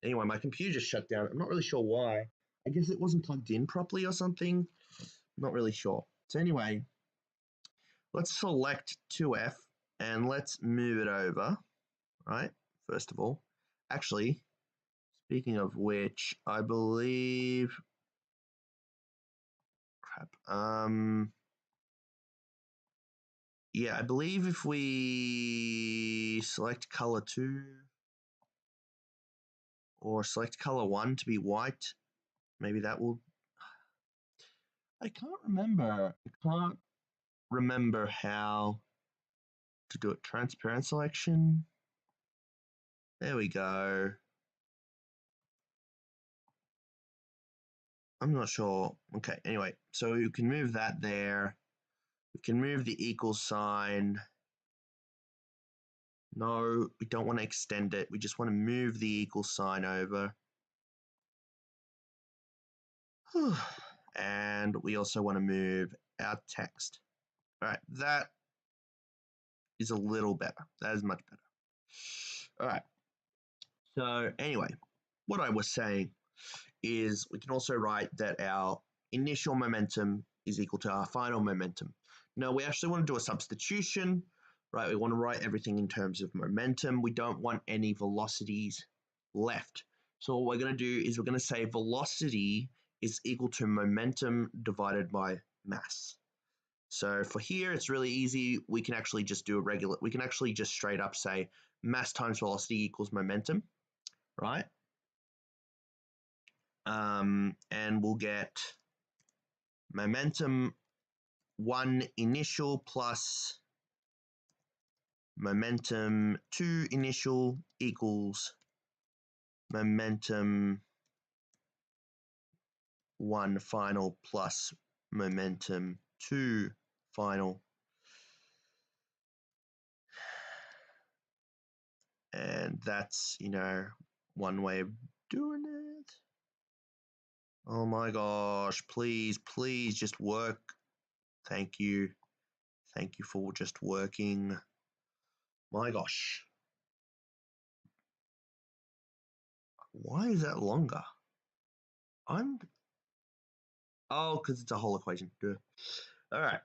Anyway, my computer just shut down. I'm not really sure why. I guess it wasn't plugged in properly or something. Not really sure. So anyway, let's select 2F and let's move it over, right? First of all. Actually, speaking of which, I believe... Crap. Yeah, I believe if we select color 2 or select color 1 to be white, maybe that will... I can't remember. I can't remember how to do it. Transparent selection. There we go. I'm not sure. Okay, anyway, so you can move that there. We can move the equal sign. No, we don't want to extend it. We just want to move the equal sign over. And we also want to move our text. All right, that is a little better. That is much better. All right. So anyway, what I was saying is we can also write that our initial momentum is equal to our final momentum. Now we actually want to do a substitution, right? We want to write everything in terms of momentum. We don't want any velocities left. So what we're going to do is we're going to say velocity is equal to momentum divided by mass. So for here, it's really easy. We can actually just do we can actually just straight up say mass times velocity equals momentum, right? And we'll get momentum 1 initial plus momentum 2 initial equals momentum 1 final plus momentum 2 final. And that's, one way of doing it. Oh my gosh, please just work. Thank you. Thank you for just working. My gosh. Why is that longer? Oh, because it's a whole equation. Duh. All right.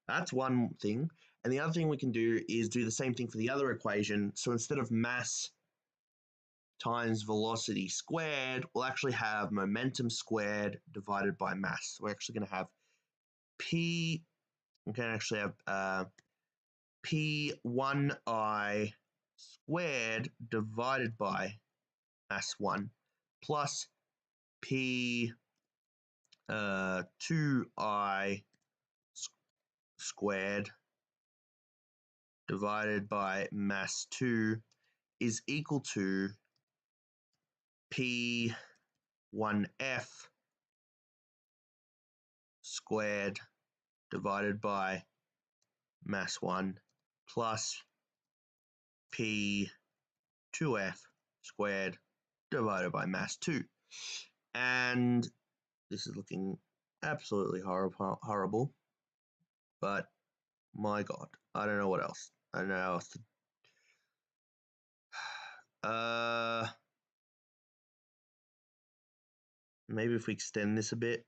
That's one thing. And the other thing we can do is do the same thing for the other equation. So instead of mass times velocity squared, we'll actually have momentum squared divided by mass. We're actually going to have P, we can actually have P1I squared divided by mass 1 plus P2I squared divided by mass 2 is equal to P1F squared divided by mass 1 plus P2F squared divided by mass 2. And this is looking absolutely horrible, but my God, I don't know what else. I don't know how else to... maybe if we extend this a bit.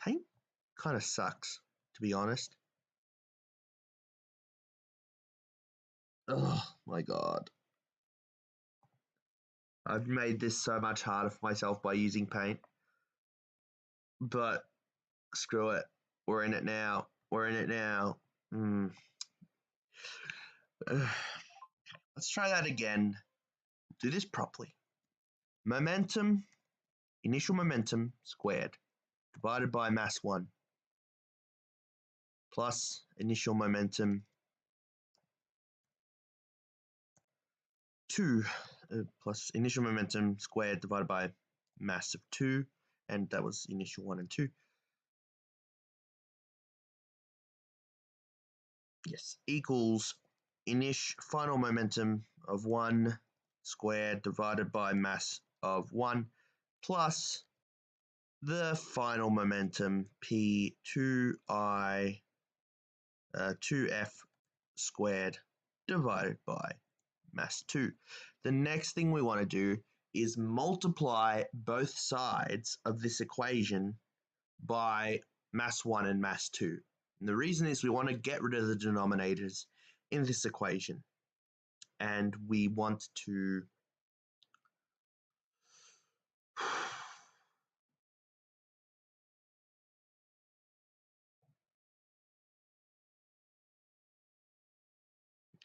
Paint kind of sucks, to be honest. Oh my God. I've made this so much harder for myself by using paint. But screw it. We're in it now. We're in it now. Let's try that again. Do this properly. Momentum, initial momentum squared divided by mass 1 plus initial momentum 2 plus initial momentum squared divided by mass of 2, and that was initial 1 and 2. Yes, equals final momentum of 1 squared divided by mass of 1 plus the final momentum P2I 2F squared divided by mass 2. The next thing we want to do is multiply both sides of this equation by mass 1 and mass 2. And the reason is we want to get rid of the denominators in this equation. And we want to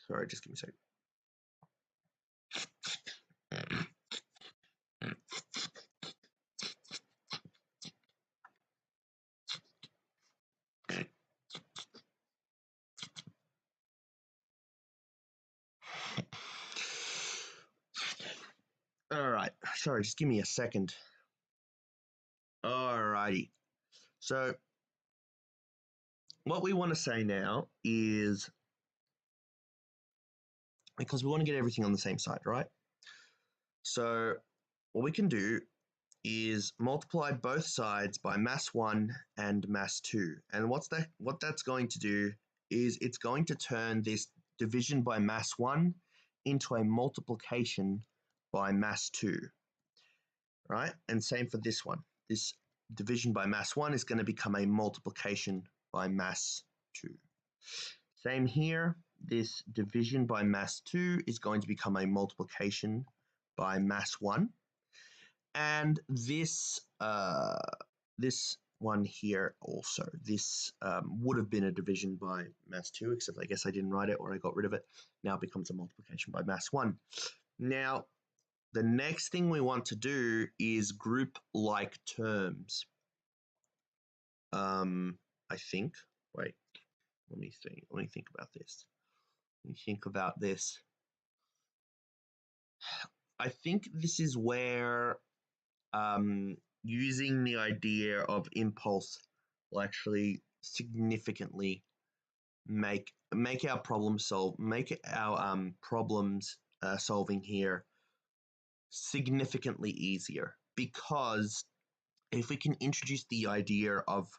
sorry, just give me a second. All right, sorry, just give me a second. All righty. So what we want to say now is, because we want to get everything on the same side, right? So what we can do is multiply both sides by mass 1 and mass 2. And what that's going to do is it's going to turn this division by mass 1 into a multiplication by mass 2. Right? And same for this one. This division by mass 1 is going to become a multiplication by mass 2. Same here. This division by mass 2 is going to become a multiplication by mass 1. And this this one here also, this would have been a division by mass 2, except I guess I didn't write it or I got rid of it. Now it becomes a multiplication by mass 1. Now, the next thing we want to do is group like terms. I think, wait, let me think about this. Let me think about this. I think this is where using the idea of impulse will actually significantly make our problems solving here significantly easier, because if we can introduce the idea of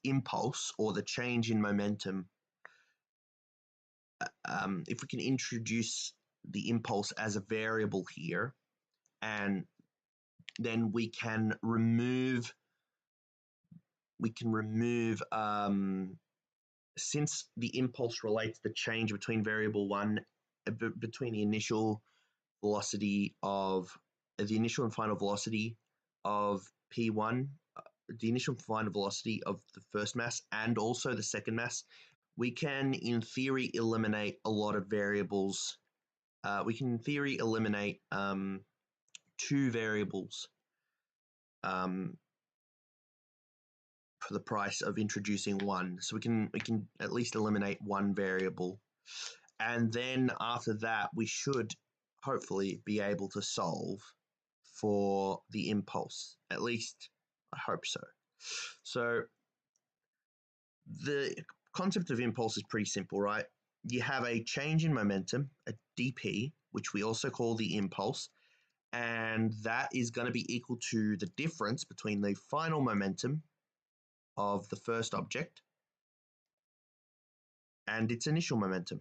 impulse, or the change in momentum, if we can introduce the impulse as a variable here, and then we can remove since the impulse relates the change between variable 1 between the initial velocity of the initial and final velocity of P1, the initial and final velocity of the first mass and also the second mass, we can in theory eliminate a lot of variables. We can in theory eliminate 2 variables for the price of introducing 1. So we can at least eliminate 1 variable, and then after that we should hopefully be able to solve for the impulse. At least I hope so. So the concept of impulse is pretty simple, right? You have a change in momentum, a dp, which we also call the impulse, and that is going to be equal to the difference between the final momentum of the first object and its initial momentum,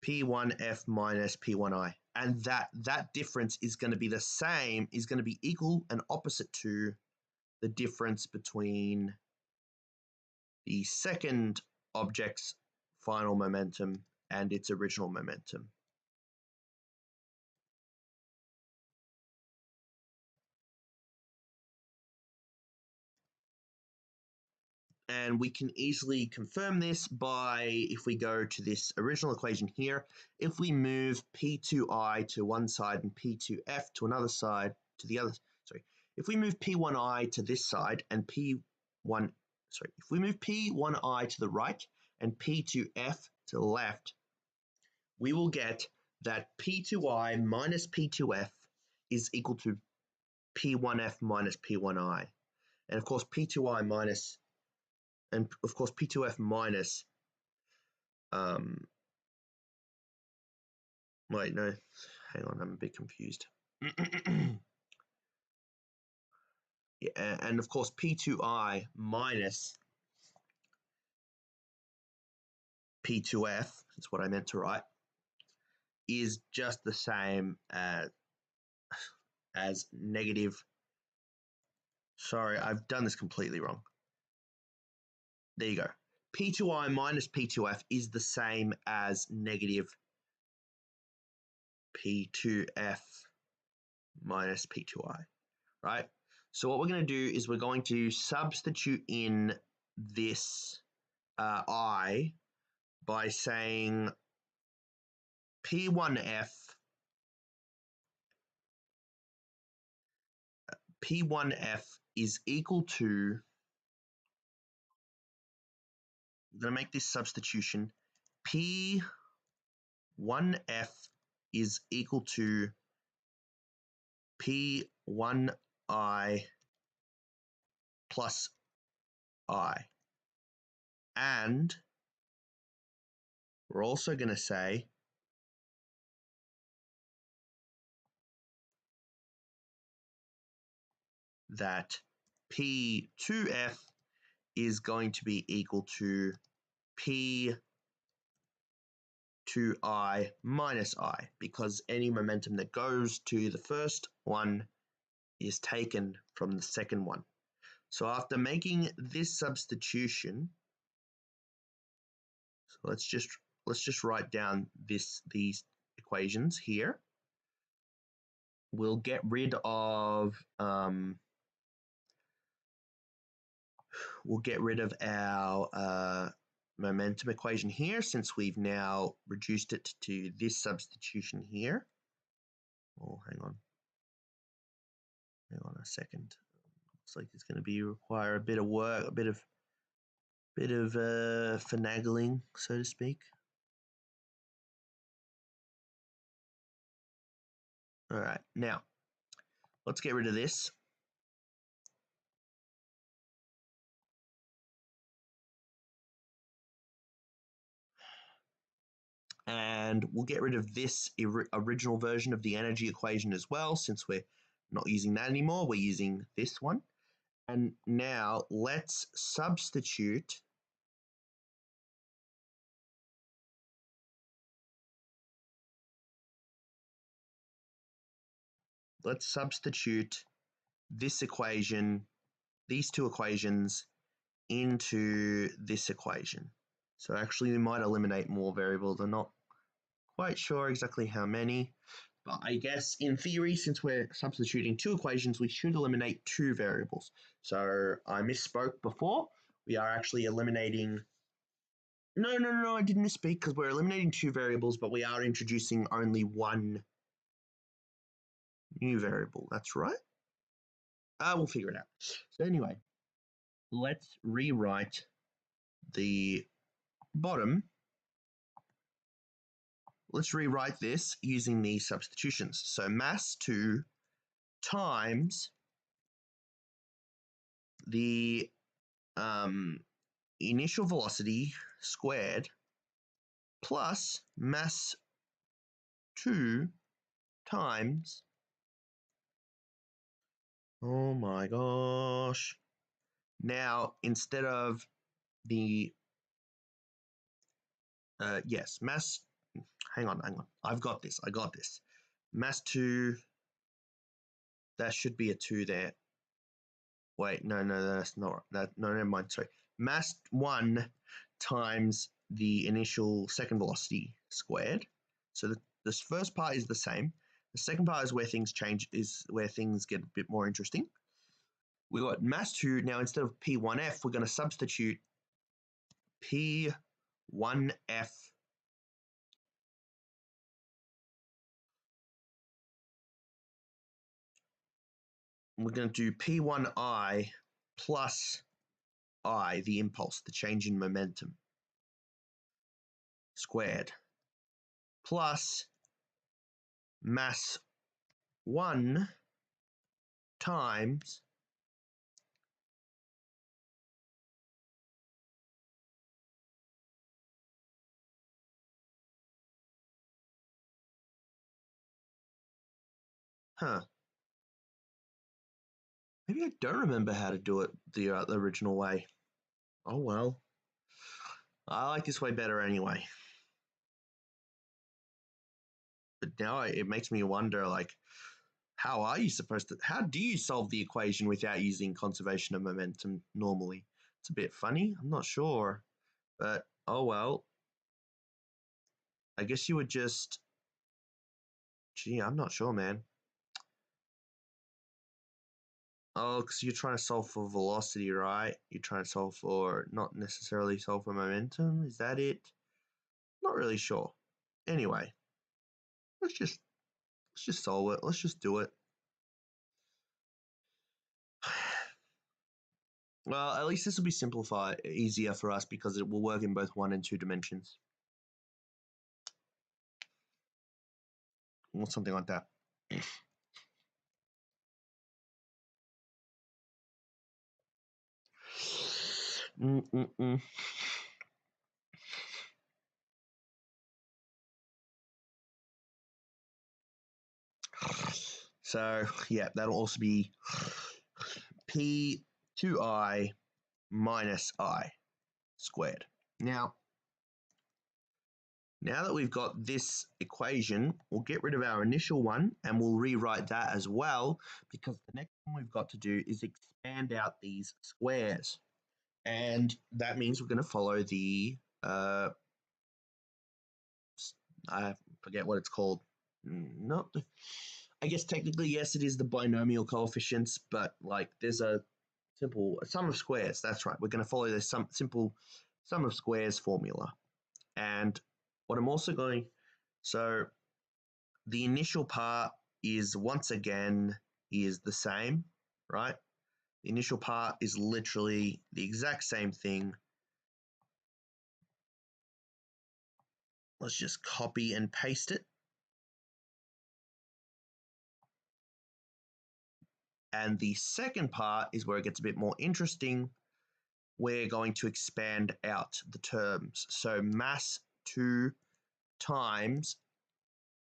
P1F minus P1I. And that difference is going to be the same, is going to be equal and opposite to the difference between the second object's final momentum and its original momentum. And we can easily confirm this by, if we go to this original equation here, if we move P2I to one side and P2F to another side, to the other, sorry, if we move P1I to this side and if we move P1I to the right and P2F to the left, we will get that P2I minus P2F is equal to P1F minus P1I. And of course, P2I minus, and of course, P2F minus Wait, no. Hang on, I'm a bit confused. Yeah, and of course, P2I minus P2F, that's what I meant to write, is just the same as negative. Sorry, I've done this completely wrong. There you go. P2I minus P2F is the same as negative P2F minus P2I, right? So what we're going to do is we're going to substitute in this I by saying P1F is equal to, I'm going to make this substitution, P1F is equal to P1I plus I. And we're also going to say that P2F is going to be equal to P2I minus I, because any momentum that goes to the first one is taken from the second one. So after making this substitution, so let's just write down these equations here. We'll get rid of our momentum equation here, since we've now reduced it to this substitution here. Oh, hang on a second. Looks like it's going to require a bit of work, a bit of finagling, so to speak. All right, now let's get rid of this. And we'll get rid of this original version of the energy equation as well, since we're not using that anymore. We're using this one. And now let's substitute this equation, these two equations, into this equation. So actually we might eliminate more variables. I'm not quite sure exactly how many, but I guess in theory, since we're substituting two equations, we should eliminate two variables. So I misspoke before. We are actually eliminating... No, I didn't misspeak, because we're eliminating two variables, but we are introducing only one new variable. That's right. We'll figure it out. So anyway, let's rewrite the bottom. Let's rewrite this using these substitutions. So mass 2 times the initial velocity squared plus mass 2 times, oh my gosh, now instead of the, yes, mass, hang on, I got this, mass 2, that should be a 2 there. Wait, no, that's not that. No, never mind. Sorry. Mass 1 times the initial second velocity squared. So this first part is the same. The second part is where things change, is where things get a bit more interesting. We got mass 2. Now instead of P1F, we're going to substitute P1F. We're going to do P1I plus I, the impulse, the change in momentum, squared, plus mass 1 times Huh. Maybe I don't remember how to do it the original way. Oh well. I like this way better anyway. But now it makes me wonder, like, how do you solve the equation without using conservation of momentum normally? It's a bit funny. I'm not sure. But, oh well. I guess you would just, gee, I'm not sure, man. Oh, because you're trying to solve for velocity, right? You're trying to solve for, not necessarily solve for momentum. Is that it? Not really sure. Anyway, let's just solve it. Let's just do it. Well, at least this will be easier for us because it will work in both 1 and 2 dimensions. Or something like that. So, yeah, that'll also be P2I minus I squared. Now that we've got this equation, we'll get rid of our initial one and we'll rewrite that as well, because the next thing we've got to do is expand out these squares. And that means we're going to follow the, I forget what it's called. I guess technically, yes, it is the binomial coefficients, but like there's a sum of squares. That's right. We're going to follow this simple sum of squares formula. And what I'm also going, so the initial part is once again is the same, right? The initial part is literally the exact same thing. Let's just copy and paste it. And the second part is where it gets a bit more interesting. We're going to expand out the terms. So mass 2 times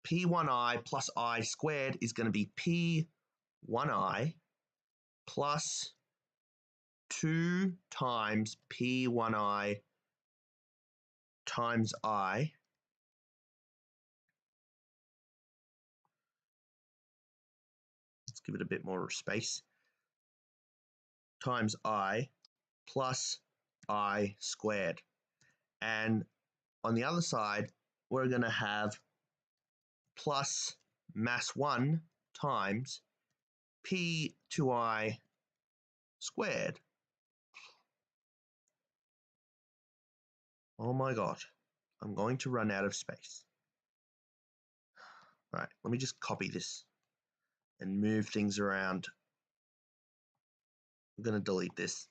P1I plus I squared is going to be P1I plus 2 times P1I times I let's give it a bit more space, times I plus I squared. And on the other side, we're going to have plus mass 1 times P2I squared. Oh my god, I'm going to run out of space. All right, let me just copy this and move things around. I'm going to delete this.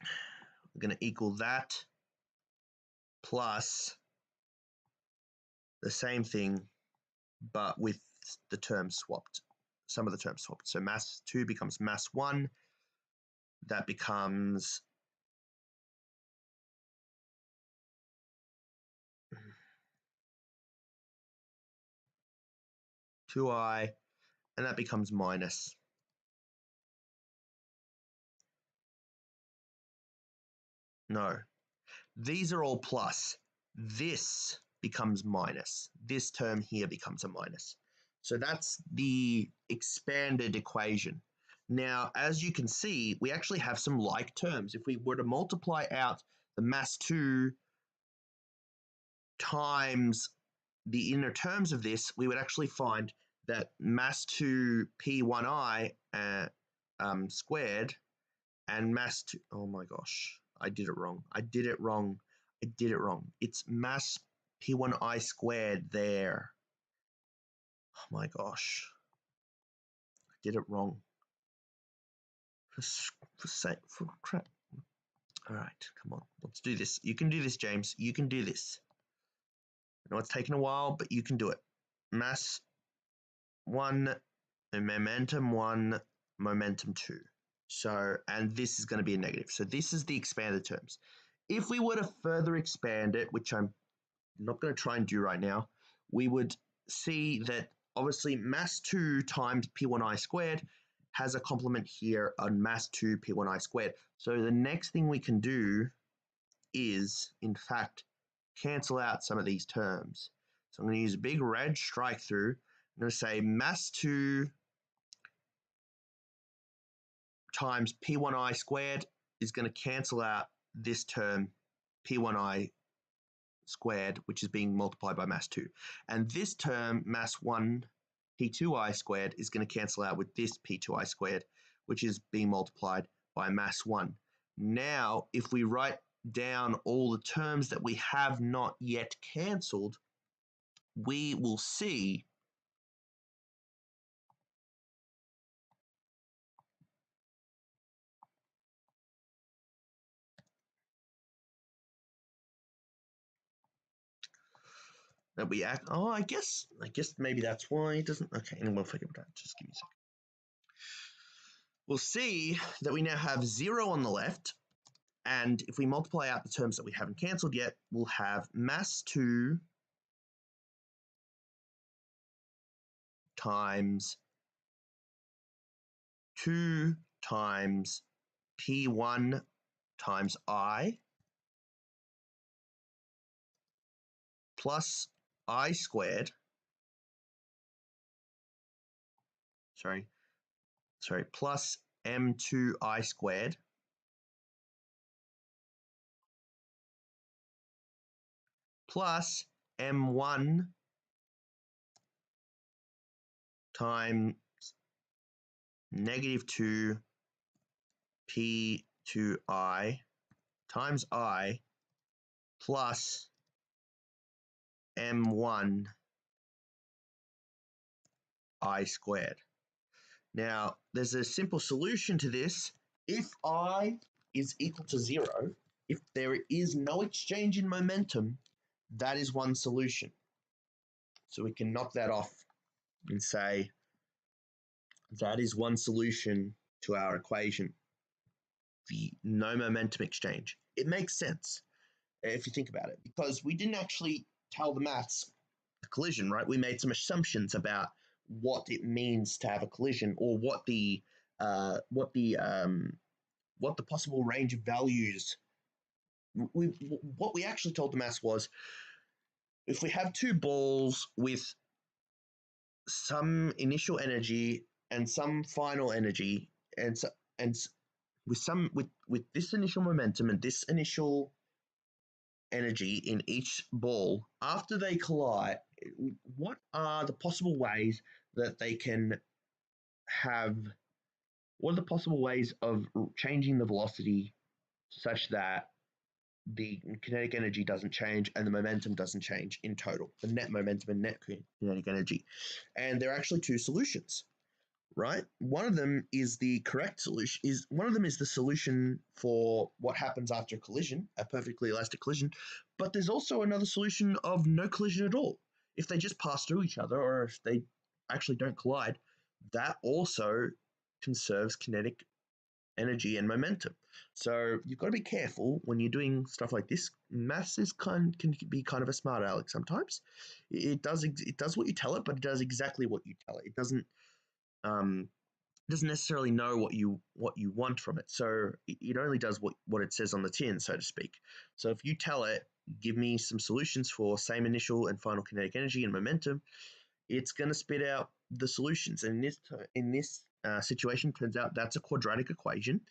I'm going to equal that plus the same thing, but with the terms swapped. Some of the terms swapped. So mass 2 becomes mass 1. That becomes (2i), and that becomes minus. No, these are all plus. This becomes minus. This term here becomes a minus. So that's the expanded equation. Now, as you can see, we actually have some like terms. If we were to multiply out the mass 2 times the inner terms of this, we would actually find that mass 2 P1I squared and mass 2, oh my gosh, I did it wrong. It's mass P1I squared there. Oh my gosh, I did it wrong. For crap. All right, come on, let's do this. You can do this, James. You can do this. I know it's taken a while, but you can do it. Mass 1 and momentum 1, momentum 2. So, and this is going to be a negative. So this is the expanded terms. if we were to further expand it, which I'm not going to try and do right now, we would see that obviously mass 2 times P1I squared has a complement here on mass 2 P1I squared. So the next thing we can do is, in fact, cancel out some of these terms. So I'm going to use a big red strike through. I'm going to say mass 2 times P1I squared is going to cancel out this term P1I squared, which is being multiplied by mass 2. And this term, mass 1 P2I squared, is going to cancel out with this P2I squared, which is being multiplied by mass 1. Now, if we write down all the terms that we have not yet cancelled, we will see that we act. Oh, I guess maybe that's why it doesn't. Okay, and we'll figure it out. Just give me a second. We'll see that we now have 0 on the left, and if we multiply out the terms that we haven't cancelled yet, we'll have mass 2 times 2 times P1 times I plus I squared, plus M2I squared plus M1 times negative 2 P2I times I plus M1 I squared. Now, there's a simple solution to this. If I is equal to 0, if there is no exchange in momentum, that is one solution. So we can knock that off and say that is one solution to our equation, the no momentum exchange. It makes sense if you think about it, because we didn't actually tell the maths a collision, right? We made some assumptions about what it means to have a collision, or what the possible range of values. What we actually told the maths was, if we have two balls with some initial energy and some final energy, and with this initial momentum and this initial energy in each ball, after they collide, what are the possible ways that they can have? What are the possible ways of changing the velocity such that the kinetic energy doesn't change and the momentum doesn't change in total, the net momentum and net kinetic energy? And there are actually two solutions, right? One of them is the correct solution. One of them is the solution for what happens after a collision, a perfectly elastic collision. But there's also another solution of no collision at all. If they just pass through each other, or if they actually don't collide, that also conserves kinetic energy and momentum. So you've got to be careful when you're doing stuff like this. Maths can be kind of a smart aleck sometimes. It does what you tell it, but it does exactly what you tell it. It doesn't necessarily know what you want from it. So it only does what it says on the tin, so to speak. So if you tell it, give me some solutions for same initial and final kinetic energy and momentum, it's going to spit out the solutions. And in this situation, turns out that's a quadratic equation.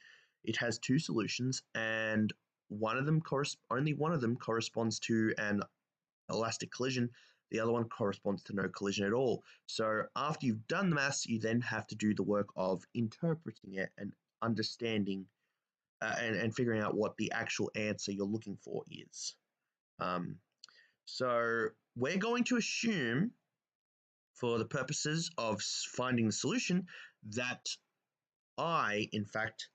It has two solutions, and only one of them corresponds to an elastic collision. The other one corresponds to no collision at all. So after you've done the maths, you then have to do the work of interpreting it and understanding and figuring out what the actual answer you're looking for is. So we're going to assume, for the purposes of finding the solution, that I, in fact,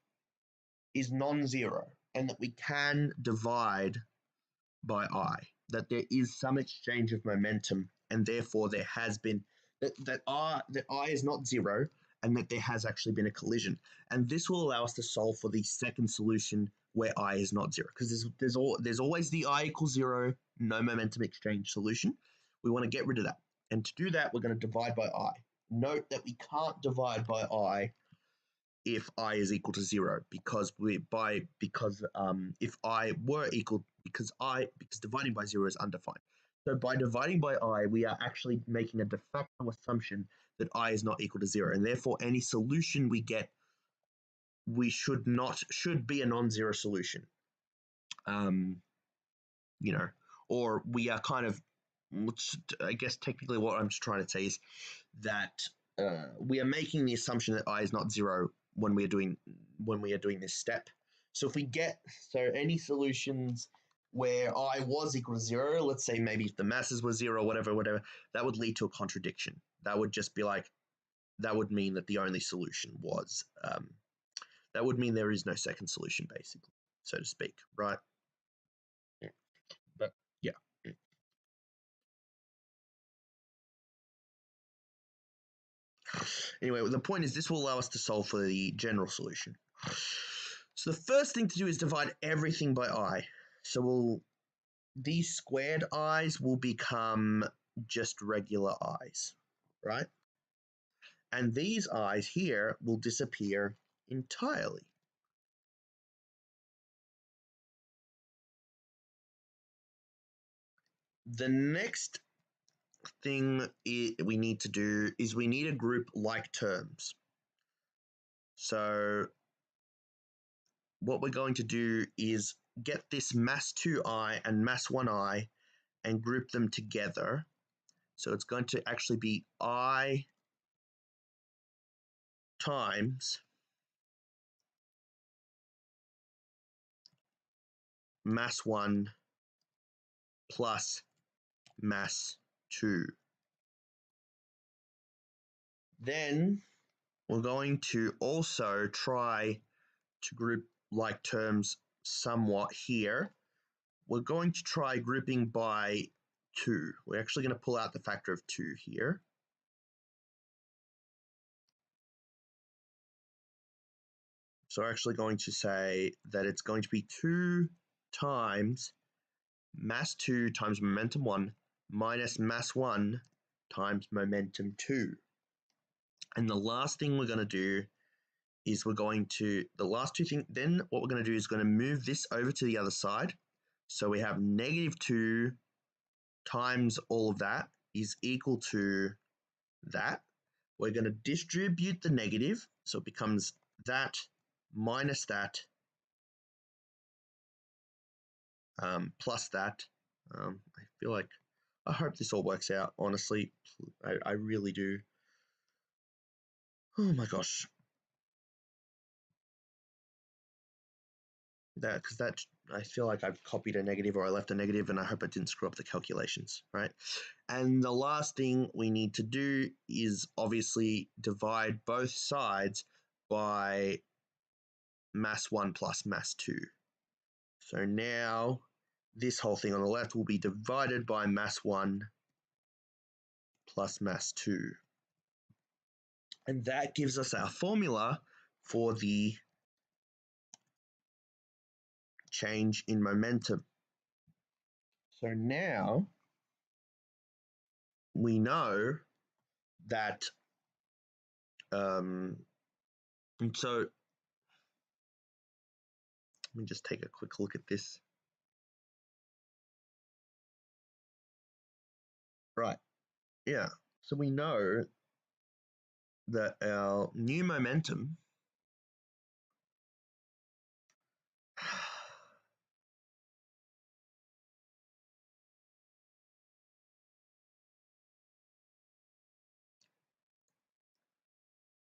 is non-zero, and that we can divide by I, that there is some exchange of momentum, and therefore there has been that I is not zero, and that there has actually been a collision. And this will allow us to solve for the second solution, where I is not 0, because there's always the I equals 0, no momentum exchange solution. We want to get rid of that. And to do that, we're going to divide by I. Note that we can't divide by I if I is equal to 0, because if I were equal, because dividing by 0 is undefined. So by dividing by I, we are actually making a de facto assumption that I is not equal to 0, and therefore any solution we get should be a non-zero solution. Or we are kind of, I guess technically what I'm just trying to say is that we are making the assumption that I is not 0 when we are doing this step. So if we get any solutions where I was equal to 0, let's say maybe if the masses were 0, whatever, that would lead to a contradiction. That would just be like, that would mean that the only solution was, that would mean there is no second solution, basically, so to speak, right? But yeah. Anyway, the point is this will allow us to solve for the general solution. So the first thing to do is divide everything by I. So these squared i's will become just regular i's, right? And these i's here will disappear entirely. The next thing we need to do is we need to group like terms. So what we're going to do is get this mass 2i and mass 1i and group them together. So it's going to actually be I times mass 1 plus mass 2. Then we're going to also try to group like terms somewhat here. We're going to try grouping by 2. We're actually going to pull out the factor of 2 here. So we're actually going to say that it's going to be 2 times mass 2 times momentum 1 minus mass 1 times momentum 2. And the last thing we're going to do is then what we're going to do is going to move this over to the other side. So we have negative 2 times all of that is equal to that. We're going to distribute the negative, so it becomes that minus that plus that. I hope this all works out, honestly. I really do. Oh my gosh. I feel like I've copied a negative or I left a negative, and I hope I didn't screw up the calculations, right? And the last thing we need to do is obviously divide both sides by mass 1 plus mass 2. So now this whole thing on the left will be divided by mass 1 plus mass 2. And that gives us our formula for the change in momentum. So now we know that, and so let me just take a quick look at this. Right, yeah, so we know that our new momentum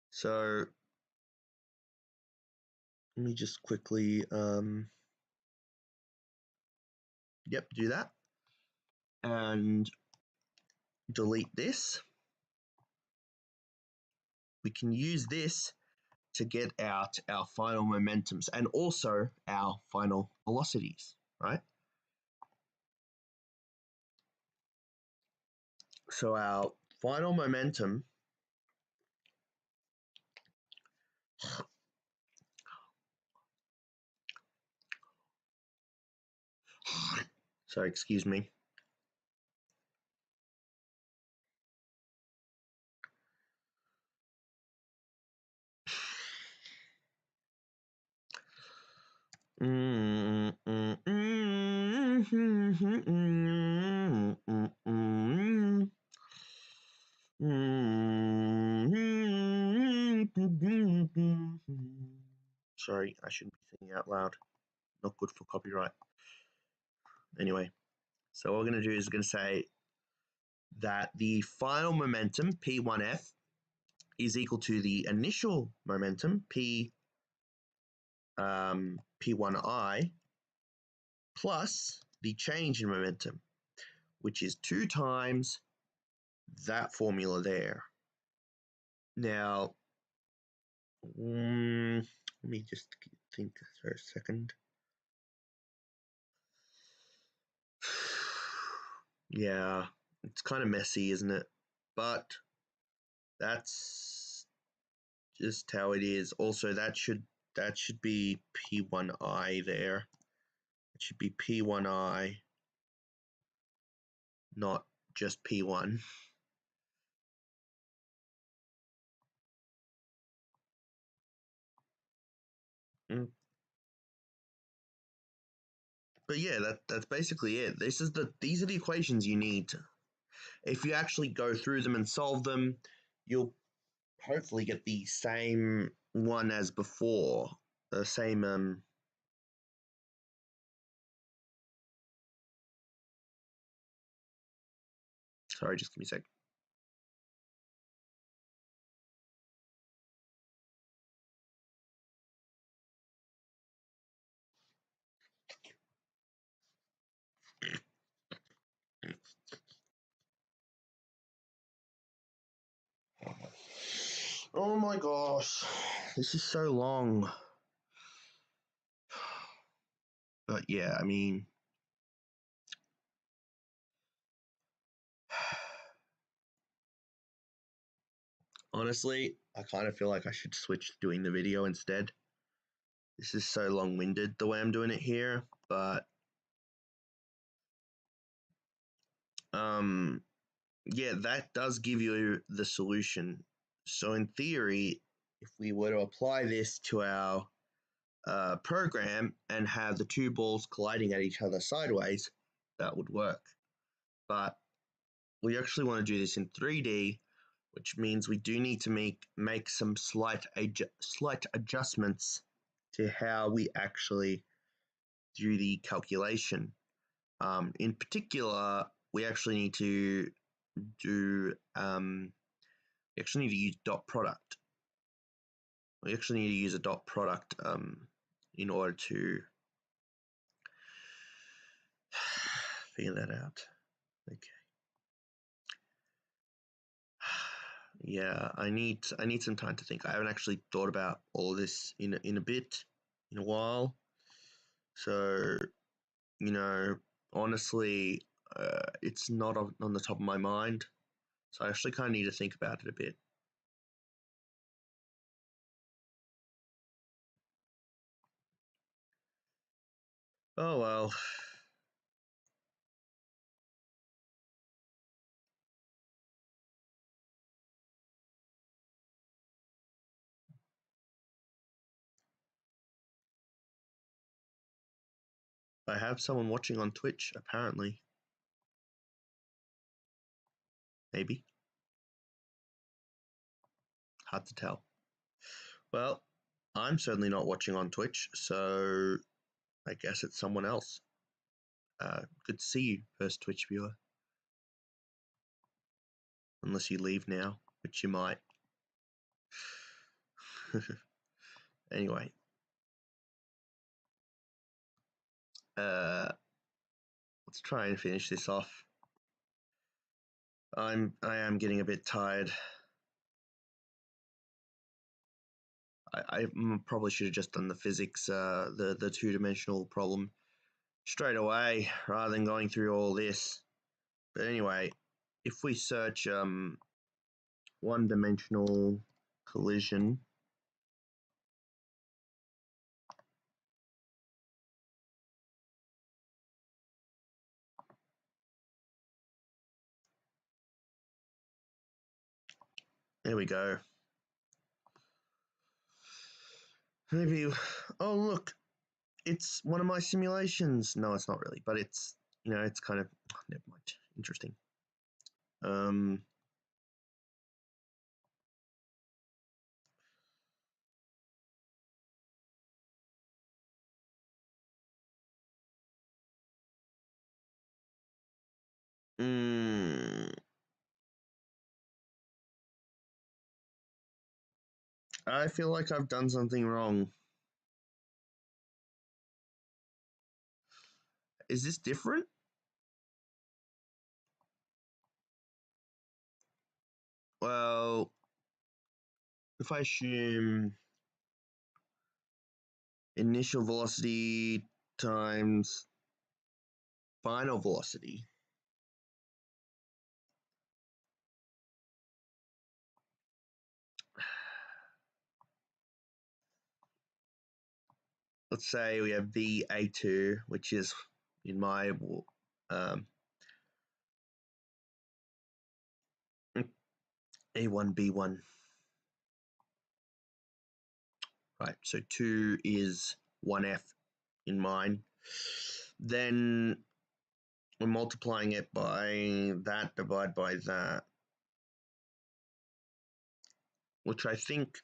so let me just quickly do that and delete this. We can use this to get out our final momentums and also our final velocities, right? So our final momentum Sorry, excuse me. Sorry, I shouldn't be singing out loud. Not good for copyright. Anyway, so what we're going to do is we're going to say that the final momentum, P1F, is equal to the initial momentum, P1I, plus the change in momentum, which is 2 times that formula there. Now, let me just think for a second. Yeah, it's kind of messy, isn't it? But that's just how it is. Also, that should be P1I there. It should be P1I, not just P1. But yeah, that's basically it. These are the equations you need. If you actually go through them and solve them, you'll hopefully get the same one as before. The same sorry, just give me a sec. Oh my gosh, this is so long. But yeah, I mean, honestly, I kind of feel like I should switch to doing the video instead. This is so long-winded the way I'm doing it here, but yeah, that does give you the solution. So in theory, if we were to apply this to our program and have the 2 balls colliding at each other sideways, that would work. But we actually want to do this in 3D, which means we do need to make some slight adjustments to how we actually do the calculation. In particular, we actually need to do we actually need to use dot product. We actually need to use a dot product in order to figure that out. Okay. Yeah, I need some time to think. I haven't actually thought about all this in a while. So, honestly, it's not on the top of my mind. So I actually kind of need to think about it a bit. Oh well. I have someone watching on Twitch, apparently. Maybe. Hard to tell. Well, I'm certainly not watching on Twitch, so I guess it's someone else. Good to see you, first Twitch viewer. Unless you leave now, which you might. Anyway. Let's try and finish this off. I am getting a bit tired. I probably should have just done the physics, the 2-dimensional problem straight away rather than going through all this. But anyway, if we search 1-dimensional collision, There we go. Maybe, oh look, it's one of my simulations. No, it's not really, but it's, it's kind of, never mind, interesting. Um, I feel like I've done something wrong. Is this different? Well, if I assume initial velocity times final velocity, let's say we have VA2, which is in my A1B1. Right, so 2 is 1F in mine. Then we're multiplying it by that divided by that, which I think,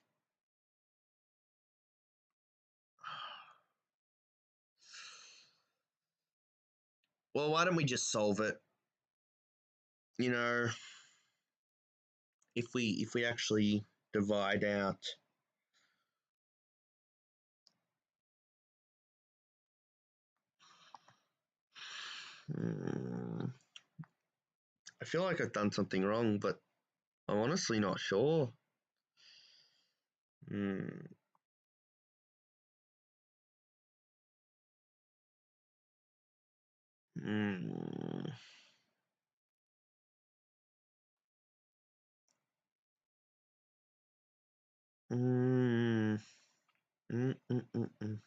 well, why don't we just solve it? If we actually divide out I feel like I've done something wrong, but I'm honestly not sure. Mm. Mm. Mm. Mm.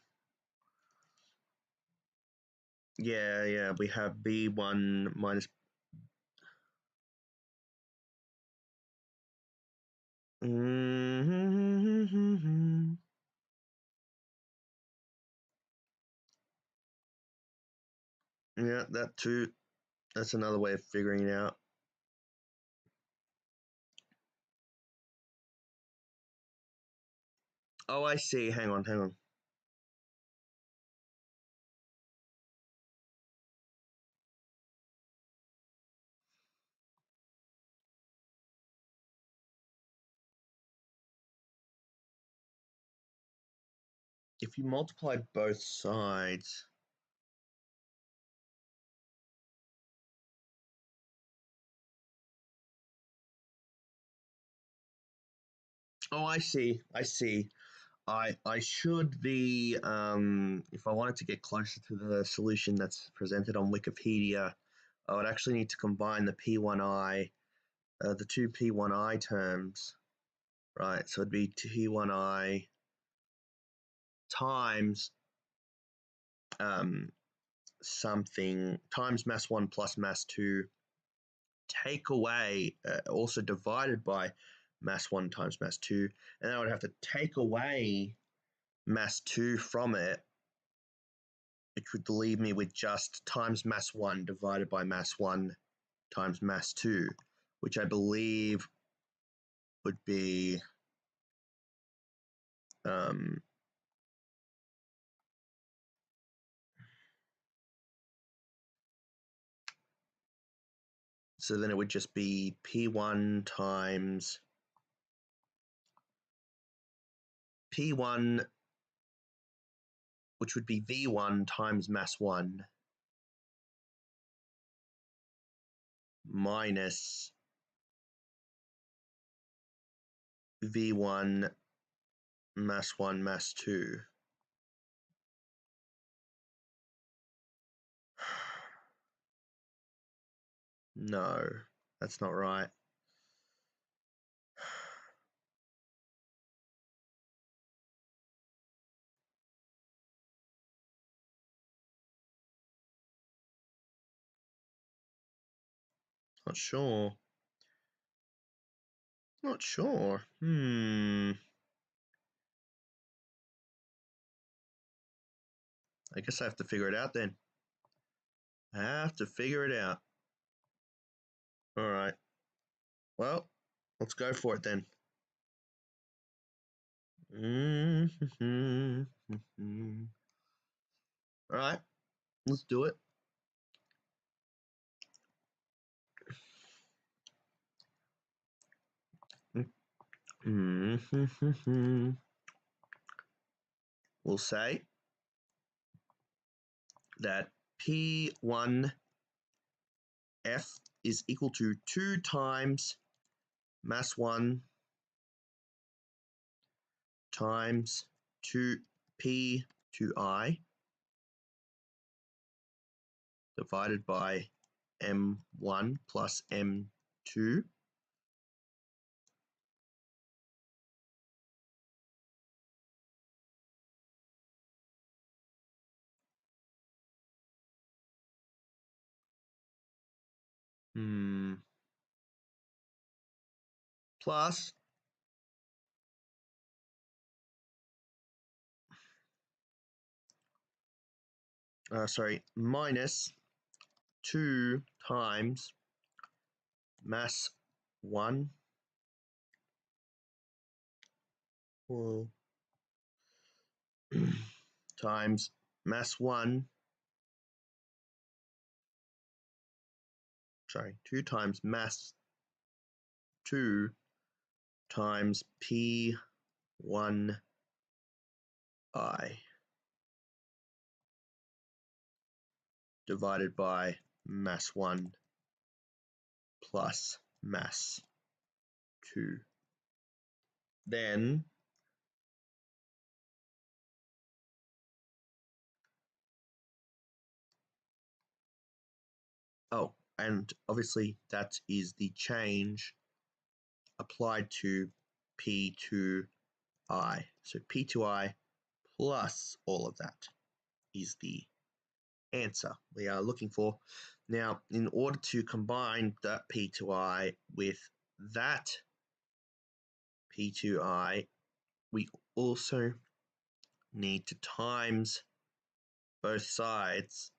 Yeah, we have B1 minus. Yeah, that too. That's another way of figuring it out. Oh, I see. Hang on. If you multiply both sides, oh, I see. I should be, if I wanted to get closer to the solution that's presented on Wikipedia, I would actually need to combine the P1I, the two P1I terms, right? So it'd be P1I times something times mass 1 plus mass 2, take away, also divided by mass 1 times mass 2, and I would have to take away mass 2 from it, which would leave me with just times mass 1 divided by mass 1 times mass 2, which I believe would be so then it would just be P1 times P1, which would be V1 times mass 1 minus V1 mass 1 mass 2. No, that's not right. Not sure. Not sure. I guess I have to figure it out then. I have to figure it out. All right. Well, let's go for it then. All right. Let's do it. We'll say that P1F is equal to 2 times mass 1 times 2P2I divided by M1 plus M2 plus minus 2 times mass 1 times mass 1 2 times mass 2 times P1I divided by mass 1 plus mass 2. Then and obviously that is the change applied to P2I. So P2I plus all of that is the answer we are looking for. Now, in order to combine that P2I with that P2I, we also need to times both sides.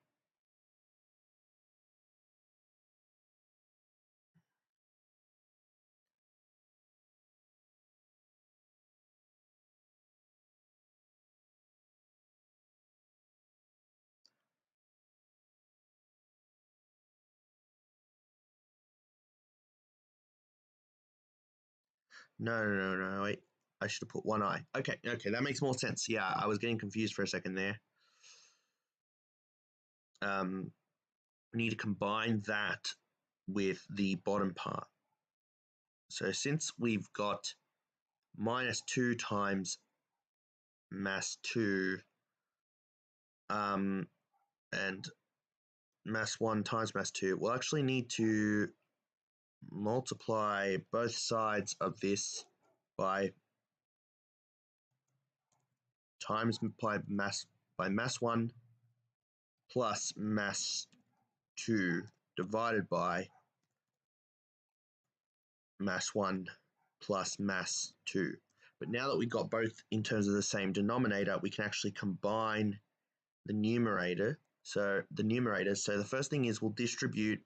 No, wait. I should have put one I. Okay, that makes more sense. Yeah, I was getting confused for a second there. We need to combine that with the bottom part. So since we've got minus 2 times mass 2 and mass 1 times mass 2, we'll actually need to multiply both sides of this by mass 1 plus mass 2 divided by mass 1 plus mass 2. But now that we've got both in terms of the same denominator, we can actually combine the numerator. So the first thing is we'll distribute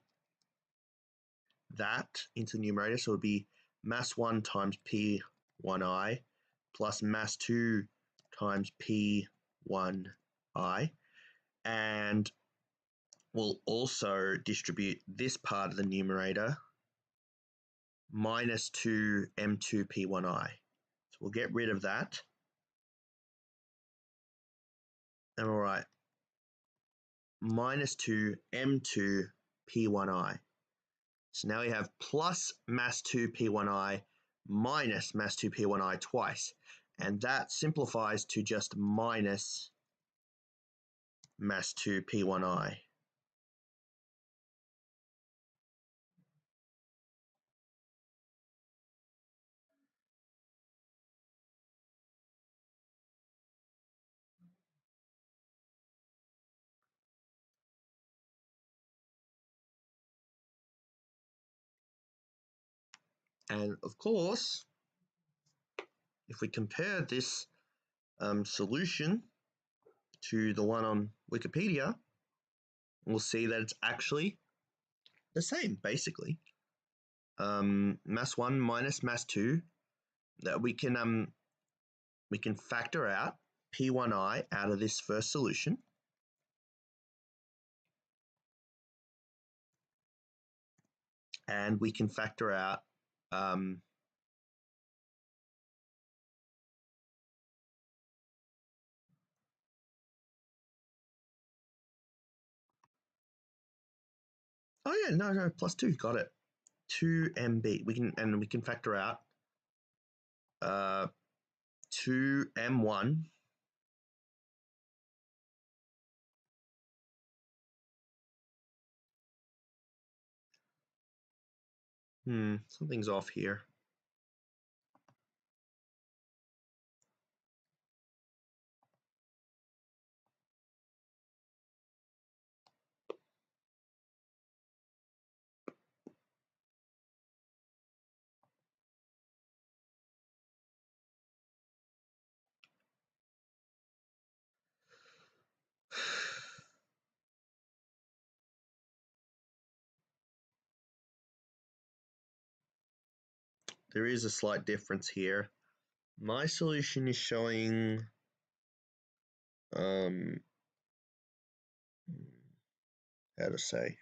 that into the numerator. So it would be mass 1 times P1I plus mass 2 times P1I. And we'll also distribute this part of the numerator minus 2 M2P1I. So we'll get rid of that. And we'll write minus 2 M2P1I. So now we have plus mass 2 P1I minus mass 2 P1I twice. And that simplifies to just minus mass 2 P1I. And of course, if we compare this solution to the one on Wikipedia, we'll see that it's actually the same, basically. Mass 1 minus mass 2, that we can factor out P1I out of this first solution. And we can factor out oh yeah, no, plus 2, got it. 2mb. We can factor out 2m1 something's off here. There is a slight difference here. My solution is showing how to say.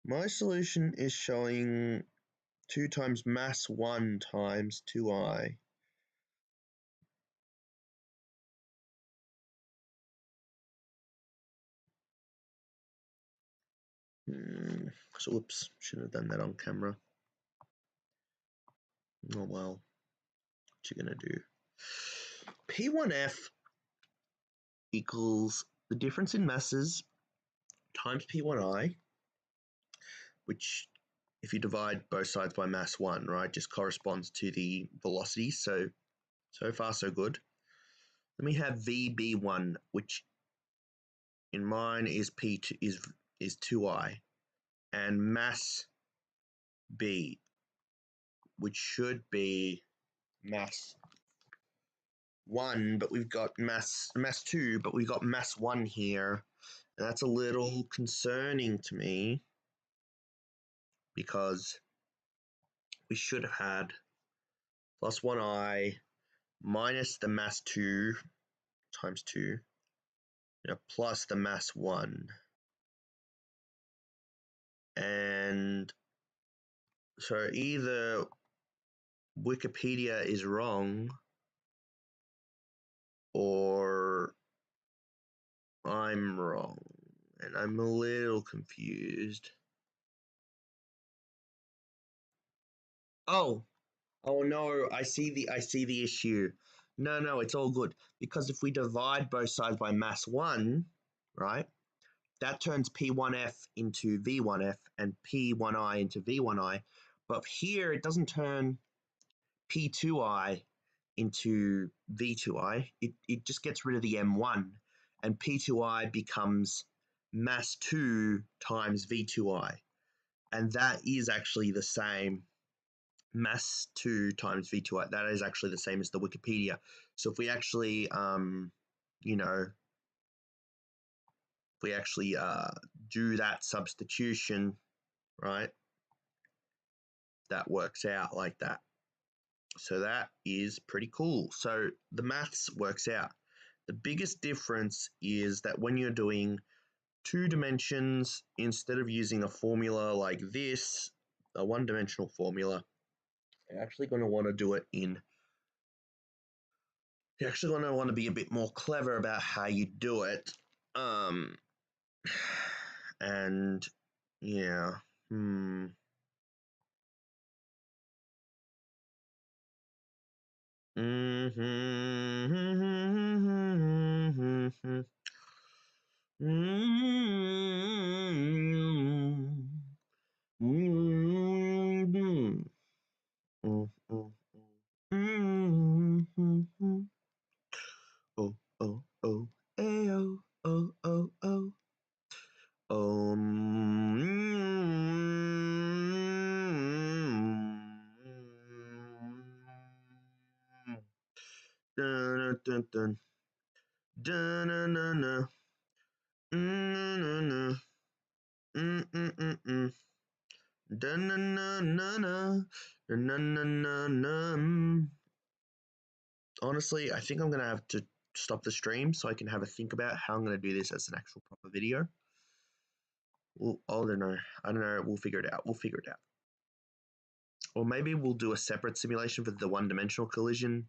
My solution is showing 2 times mass 1 times 2i. So oops, shouldn't have done that on camera. Oh well, what you gonna do? P1F equals the difference in masses times P1I, which if you divide both sides by mass 1, right, just corresponds to the velocity. So far so good. Then we have VB1, which in mine is P2 is 2I, and mass B, which should be mass 1, but we've got mass 2, but we've got mass 1 here. And that's a little concerning to me because we should have had plus 1i minus the mass 2 times 2 plus the mass 1. And so either Wikipedia is wrong or I'm wrong, and I'm a little confused. Oh no, I see the issue. No, it's all good. Because if we divide both sides by mass 1, right, that turns P1F into V1F and P1I into V1I. But here it doesn't turn P2I into V2I. It just gets rid of the M1, and P2I becomes mass 2 times V2I. And that is actually the same. Mass 2 times V2I, that is actually the same as the Wikipedia. So if we actually, do that substitution, right, that works out like that. So that is pretty cool. So the maths works out. The biggest difference is that when you're doing 2 dimensions, instead of using a formula like this, a one-dimensional formula, you're actually going to want to do it in You're actually going to want to be a bit more clever about how you do it. And yeah, Oh, oh, oh, ayo, oh, oh, oh. Um, dun dun. Dun dun dun dun. Dun dun dun dun dun. Honestly, I think I'm gonna have to stop the stream so I can have a think about how I'm gonna do this as an actual proper video. Well, I don't know. We'll figure it out. Or maybe we'll do a separate simulation for the one-dimensional collision.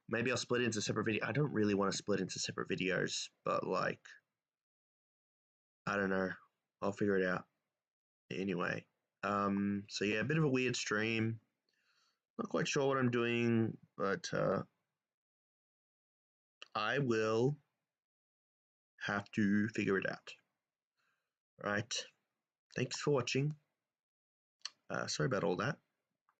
Maybe I'll split it into separate videos. I don't really want to split into separate videos, but like, I don't know. I'll figure it out. Anyway, so yeah, a bit of a weird stream. Not quite sure what I'm doing, but I will have to figure it out. Right. Thanks for watching. Sorry about all that.